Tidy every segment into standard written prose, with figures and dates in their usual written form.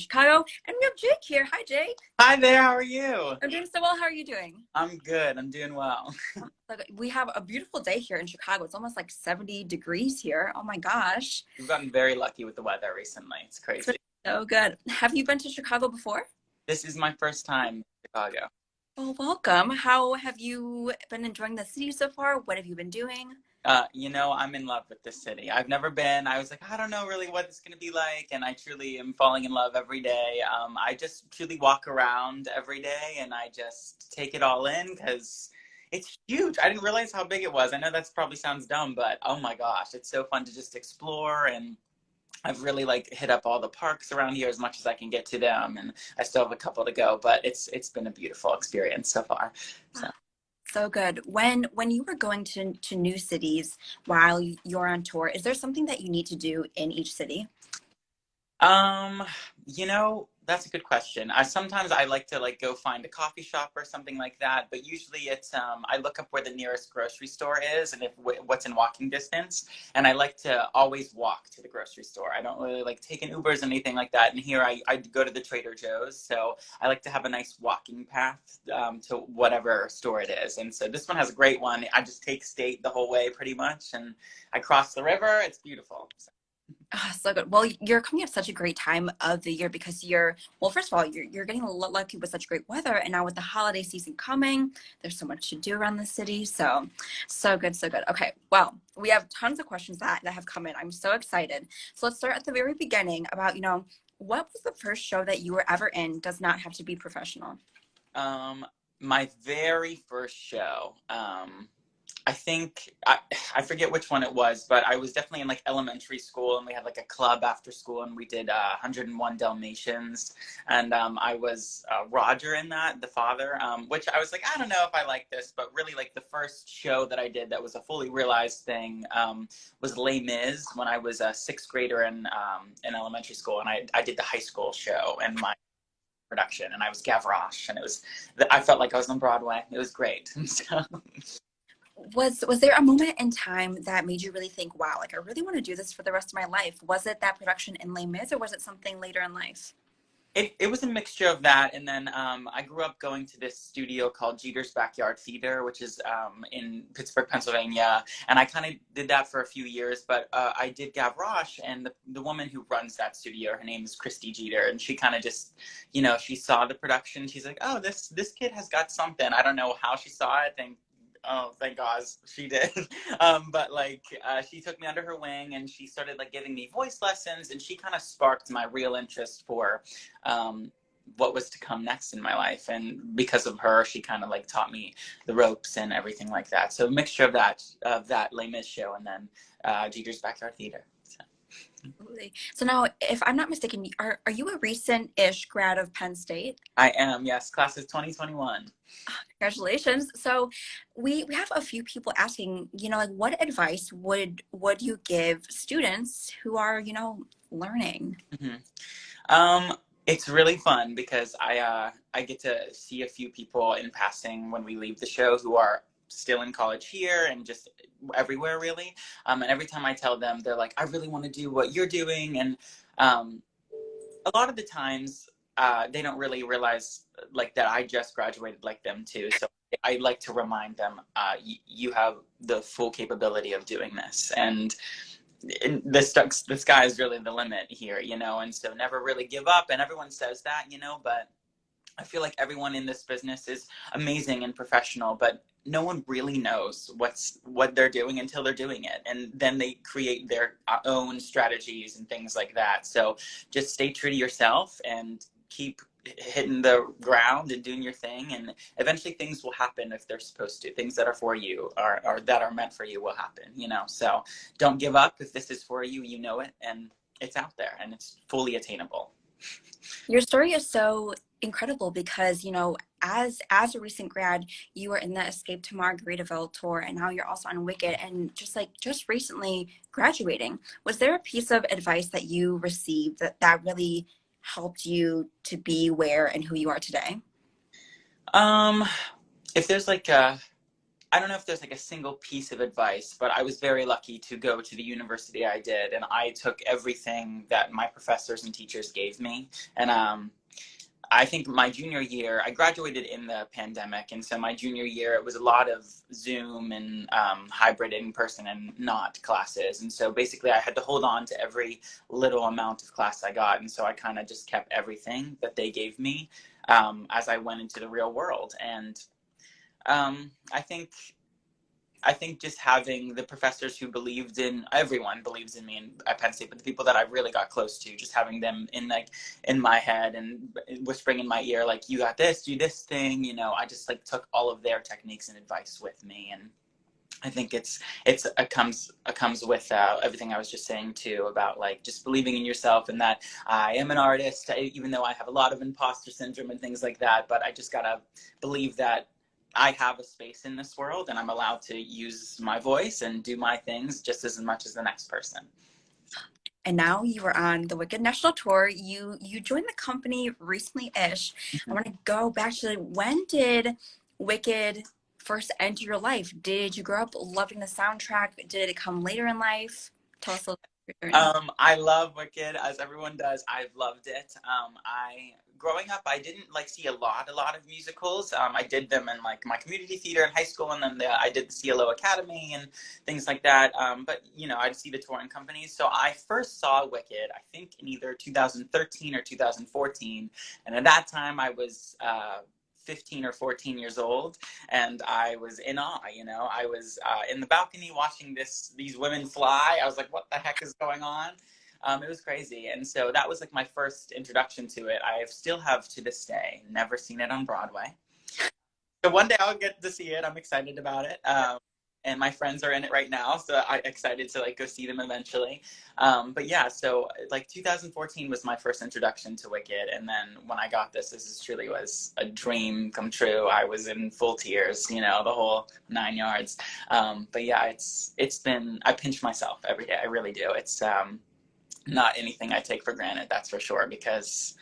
Chicago, and we have Jake here. Hi, Jake. Hi there, how are you? I'm doing so well. How are you doing? I'm good, I'm doing well. Like, we have a beautiful day here in Chicago. It's almost like 70 degrees here. Oh my gosh. We've gotten very lucky with the weather recently. It's It's been crazy. so good. Have you been to Chicago before? This is my first time in Chicago. Well, welcome. How have you been enjoying the city so far? What have you been doing? I'm in love with this city. I've never been. I was like, I don't know really what it's going to be like, and I truly am falling in love every day. I just truly walk around every day, and I just take it all in because it's huge. I didn't realize how big it was. I know that probably sounds dumb, but oh my gosh, it's so fun to just explore, and I've really like hit up all the parks around here as much as I can get to them, and I still have a couple to go, but it's been a beautiful experience so far. So. So good. When you were going to new cities while you're on tour, is there something that you need to do in each city? Um, that's a good question. Sometimes I like to like go find a coffee shop or something like that, but usually it's I look up where the nearest grocery store is and if what's in walking distance, and I like to always walk to the grocery store. I don't really like taking Ubers or anything like that. And here I go to the Trader Joe's, so I like to have a nice walking path to whatever store it is. And so this one has a great one. I just take state the whole way pretty much, and I cross the river. It's beautiful. So. Ah, so good. Well, you're coming at such a great time of the year because well, first of all, you're getting lucky with such great weather, and now with the holiday season coming, there's so much to do around the city. So, so good, so good. Okay, well, we have tons of questions that have come in. I'm so excited. So let's start at the very beginning about, what was the first show that you were ever in? Does not have to be professional. Um, my very first show. I think I forget which one it was, but I was definitely in like elementary school, and we had like a club after school, and we did 101 Dalmatians, and I was Roger in that, the father, which I was like, I don't know if I like this, but really like the first show that I did that was a fully realized thing was Les Mis when I was a sixth grader in elementary school, and I did the high school show and my production, and I was Gavroche, and I felt like I was on Broadway. It was great. So. Was there a moment in time that made you really think, wow, like I really want to do this for the rest of my life? Was it that production in Les Mis, or was it something later in life? It was a mixture of that, and then I grew up going to this studio called Jeter's Backyard Theater, which is in Pittsburgh, Pennsylvania, and I kind of did that for a few years, but I did Gavroche, and the woman who runs that studio, her name is Christy Jeter, and she kind of just, she saw the production, she's like, oh, this kid has got something. I don't know how she saw it, and oh, thank God she did. But like, she took me under her wing, and she started like giving me voice lessons, and she kind of sparked my real interest for what was to come next in my life. And because of her, she kind of like taught me the ropes and everything like that. So a mixture of that Les Mis show, and then Jeter's Backyard Theater. So. Absolutely. So now, if I'm not mistaken, are you a recent-ish grad of Penn State? I am, yes. Class is 2021. Congratulations. So we have a few people asking, like what advice would you give students who are, learning? Mm-hmm. It's really fun because I get to see a few people in passing when we leave the show who are still in college here and just everywhere really. And every time I tell them, they're like, I really want to do what you're doing. And a lot of the times they don't really realize like that I just graduated like them too. So I like to remind them, you have the full capability of doing this. And the sky is really the limit here, and so never really give up. And everyone says that, but I feel like everyone in this business is amazing and professional, but no one really knows what they're doing until they're doing it. And then they create their own strategies and things like that. So just stay true to yourself and keep hitting the ground and doing your thing, and eventually things will happen if they're supposed to. Things that are for you or that are meant for you will happen, so don't give up. If this is for you, it, and it's out there, and it's fully attainable. Your story is so incredible because, as a recent grad, you were in the Escape to Margaritaville tour, and now you're also on Wicked, and just recently graduating. Was there a piece of advice that you received that really helped you to be where and who you are today? If there's like I don't know if there's like a single piece of advice, but I was very lucky to go to the university I did, and I took everything that my professors and teachers gave me. And I think my junior year, I graduated in the pandemic, and so my junior year, it was a lot of Zoom and hybrid in person and not classes. And so basically, I had to hold on to every little amount of class I got, and so I kind of just kept everything that they gave me as I went into the real world. And I think just having the professors who believed in, everyone believes in me at Penn State, but the people that I really got close to, just having them in my head and whispering in my ear, like, you got this, do this thing, you know, I just like took all of their techniques and advice with me. And I think it comes with everything I was just saying too, about like just believing in yourself, and that I am an artist, even though I have a lot of imposter syndrome and things like that. But I just gotta believe that I have a space in this world, and I'm allowed to use my voice and do my things just as much as the next person. And now you are on the Wicked National Tour. You joined the company recently-ish. I want to go back to, when did Wicked first enter your life? Did you grow up loving the soundtrack? Did it come later in life? Tell us a little bit about your journey. I love Wicked, as everyone does. I've loved it. Growing up, I didn't like see a lot of musicals. I did them in like my community theater in high school, and then I did the CLO Academy and things like that. But you know, I'd see the touring companies. So I first saw Wicked, I think in either 2013 or 2014, and at that time I was 15 or 14 years old, and I was in awe. You know, I was in the balcony watching these women fly. I was like, what the heck is going on? It was crazy. And so that was like my first introduction to it. I still have, to this day, never seen it on Broadway. So one day I'll get to see it. I'm excited about it. And my friends are in it right now, so I'm excited to like go see them eventually. But yeah, so like 2014 was my first introduction to Wicked, and then when I got this truly was a dream come true. I was in full tears, you know, the whole 9 yards. But yeah, it's been, I pinch myself every day. I really do. It's not anything I take for granted, that's for sure, because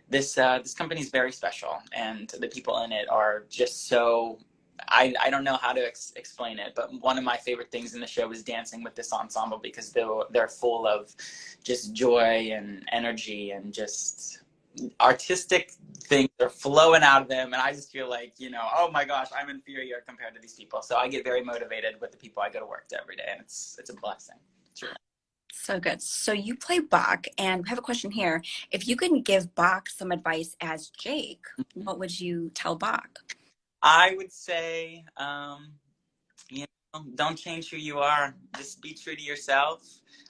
this company is very special, and the people in it are just so, I don't know how to explain it, but one of my favorite things in the show is dancing with this ensemble, because they're full of just joy and energy, and just artistic things are flowing out of them, and I just feel like, you know, oh my gosh, I'm inferior compared to these people. So I get very motivated with the people I go to work to every day, and it's a blessing. It's really. So good. So you play Bach, and we have a question here. If you could give Bach some advice as Jake, what would you tell Bach? I would say, you know, don't change who you are. Just be true to yourself.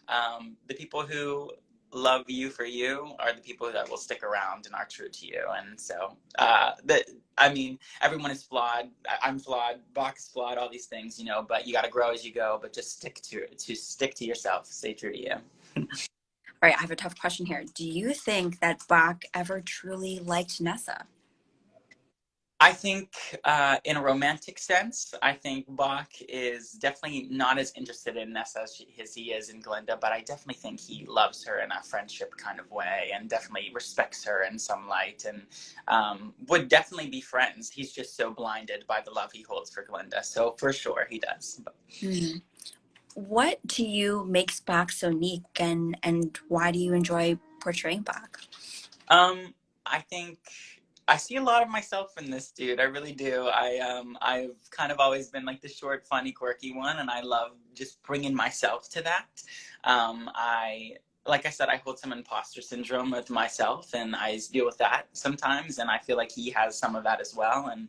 The people who love you for you are the people that will stick around and are true to you. And so, I mean, everyone is flawed. I'm flawed. Bach is flawed. All these things, you know. But you got to grow as you go. But just stick to yourself. Stay true to you. All right, I have a tough question here. Do you think that Bach ever truly liked Nessa? I think in a romantic sense, I think Bach is definitely not as interested in Nessa as he is in Glinda, but I definitely think he loves her in a friendship kind of way, and definitely respects her in some light, and would definitely be friends. He's just so blinded by the love he holds for Glinda. So for sure he does. Hmm. What to you makes Bach so unique, and why do you enjoy portraying Bach? I think I see a lot of myself in this dude. I really do. I've kind of always been like the short, funny, quirky one, and I love just bringing myself to that. Like I said, I hold some imposter syndrome with myself, and I deal with that sometimes, and I feel like he has some of that as well. And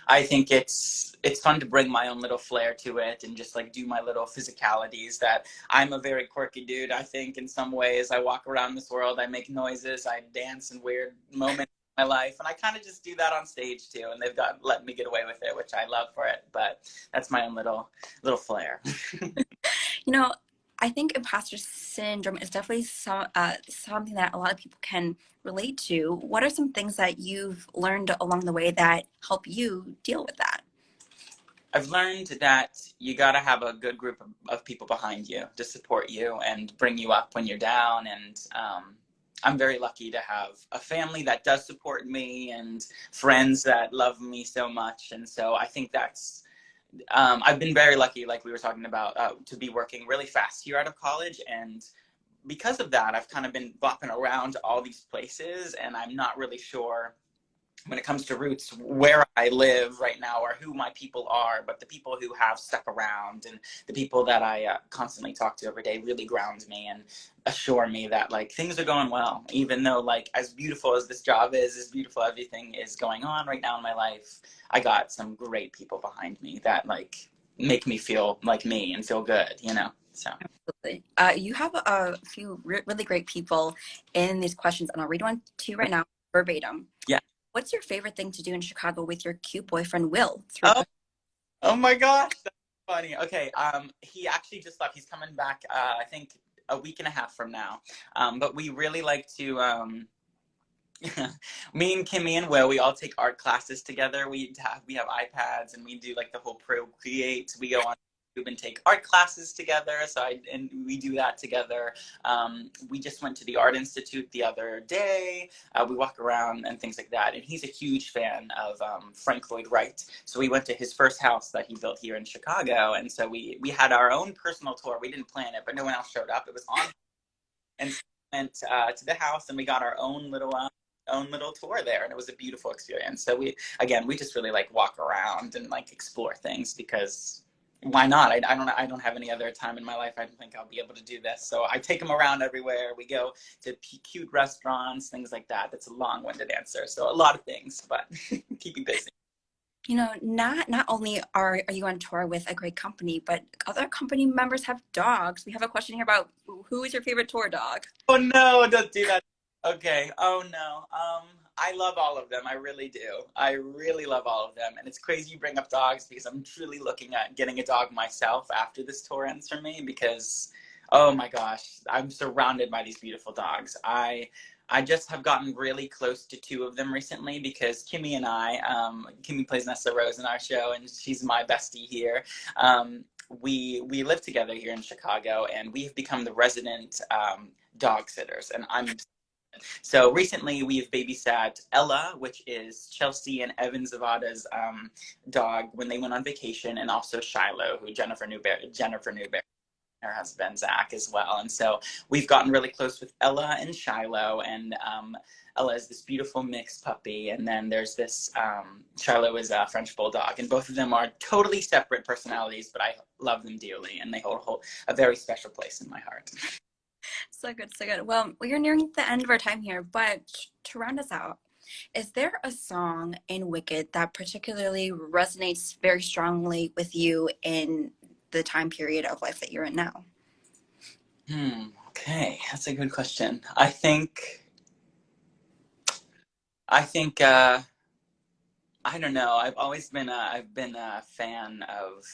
I think it's fun to bring my own little flair to it, and just like do my little physicalities. That I'm a very quirky dude. I think in some ways I walk around this world, I make noises, I dance in weird moments in my life, and I kind of just do that on stage too. And they've let me get away with it, which I love for it. But that's my own little flair. You know, I think imposter syndrome is definitely something that a lot of people can relate to. What are some things that you've learned along the way that help you deal with that? I've learned that you got to have a good group of people behind you to support you and bring you up when you're down. And I'm very lucky to have a family that does support me, and friends that love me so much. And so I think that's I've been very lucky, like we were talking about, to be working really fast here out of college. And because of that, I've kind of been bopping around to all these places, and I'm not really sure when it comes to roots where I live right now or who my people are, but the people who have stuck around and the people that I constantly talk to every day really ground me and assure me that like things are going well, even though like as beautiful as this job is, as beautiful everything is going on right now in my life, I got some great people behind me that like make me feel like me and feel good, you know? So. Absolutely. You have a few really great people in these questions, and I'll read one to you right now, verbatim. Yeah. What's your favorite thing to do in Chicago with your cute boyfriend, Will? Oh, oh my gosh, that's funny. Okay, he actually just left. He's coming back, I think a week and a half from now. But we really like to, me and Kimmy and Will, we all take art classes together. We have iPads and we do like the whole Procreate. We go on YouTube and take art classes together. And we do that together. We just went to the Art Institute the other day. We walk around and things like that. And he's a huge fan of Frank Lloyd Wright. So we went to his first house that he built here in Chicago. And so we had our own personal tour. We didn't plan it, but no one else showed up. It was on. And so we went to the house and we got our own little tour there, and it was a beautiful experience. So we just really like walk around and like explore things because why not? I don't have any other time in my life. I don't think I'll be able to do this. So I take him around everywhere. We go to cute restaurants, things like that. That's a long-winded answer. So a lot of things, but keep me busy. You know, not only are you on tour with a great company, but other company members have dogs. We have a question here about who is your favorite tour dog? Oh no, don't do that. Okay. Oh no. I love all of them. I really do. I really love all of them. And it's crazy you bring up dogs because I'm truly looking at getting a dog myself after this tour ends for me because, oh my gosh, I'm surrounded by these beautiful dogs. I just have gotten really close to two of them recently because Kimmy and Kimmy plays Nessa Rose in our show and she's my bestie here. We live together here in Chicago and we have become the resident dog sitters, and so recently we've babysat Ella, which is Chelsea and Evan Zavada's dog when they went on vacation, and also Shiloh, who Jennifer Newberry, her husband Zach as well. And so we've gotten really close with Ella and Shiloh, and Ella is this beautiful mixed puppy, and then there's this Shiloh is a French bulldog, and both of them are totally separate personalities, but I love them dearly, and they hold a very special place in my heart. So good, so good. Well, we're nearing the end of our time here, but to round us out, is there a song in Wicked that particularly resonates very strongly with you in the time period of life that you're in now? Okay, that's a good question. I don't know. I've been a fan of.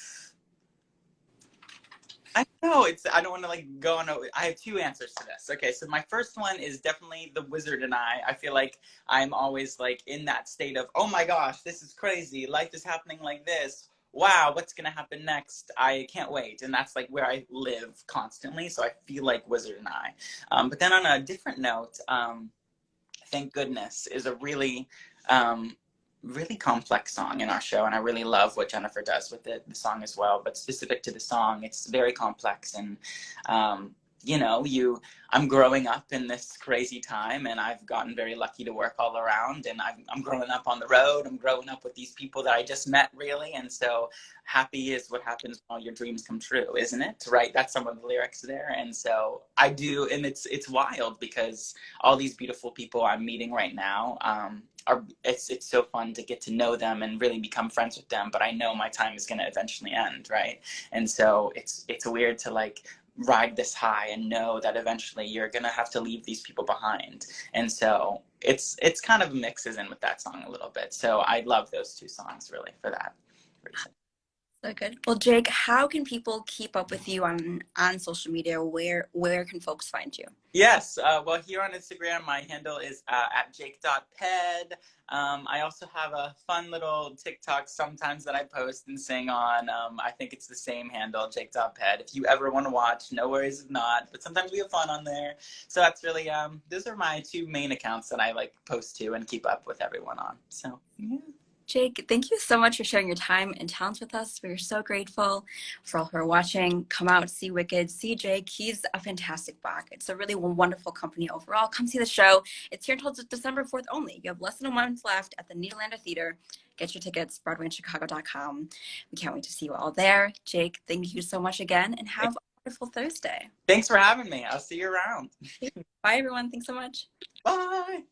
I don't know. I don't want to like go on. I have two answers to this. Okay, so my first one is definitely The Wizard and I. I feel like I'm always like in that state of, oh my gosh, this is crazy. Life is happening like this. Wow, what's gonna happen next? I can't wait. And that's like where I live constantly. So I feel like Wizard and I. But then on a different note, Thank Goodness is a really complex song in our show, and I really love what Jennifer does with the song as well. But specific to the song, it's very complex, and I'm growing up in this crazy time, and I've gotten very lucky to work all around, and I'm growing up on the road. I'm growing up with these people that I just met, really, and so happy is what happens when all your dreams come true, isn't it? Right? That's some of the lyrics there, and so I do, and it's wild because all these beautiful people I'm meeting right now it's so fun to get to know them and really become friends with them, but I know my time is going to eventually end, right? And so it's weird to like ride this high and know that eventually you're gonna have to leave these people behind. And so it's kind of mixes in with that song a little bit. So I love those two songs really for that reason. So good. Well, Jake, how can people keep up with you on social media? Where can folks find you? Yes, well, here on Instagram, my handle is at jake.ped. I also have a fun little TikTok sometimes that I post and sing on. I think it's the same handle, jake.ped. If you ever want to watch, no worries if not, but sometimes we have fun on there. So that's really, those are my two main accounts that I like post to and keep up with everyone on. So, yeah. Jake, thank you so much for sharing your time and talents with us. We're so grateful. For all who are watching, come out, see Wicked, see Jake. He's a fantastic Bach. It's a really wonderful company overall. Come see the show. It's here until December 4th only. You have less than a month left at the Nederlander Theater. Get your tickets, BroadwayInChicago.com. We can't wait to see you all there. Jake, thank you so much again, and have a wonderful Thursday. Thanks for having me. I'll see you around. Bye, everyone. Thanks so much. Bye.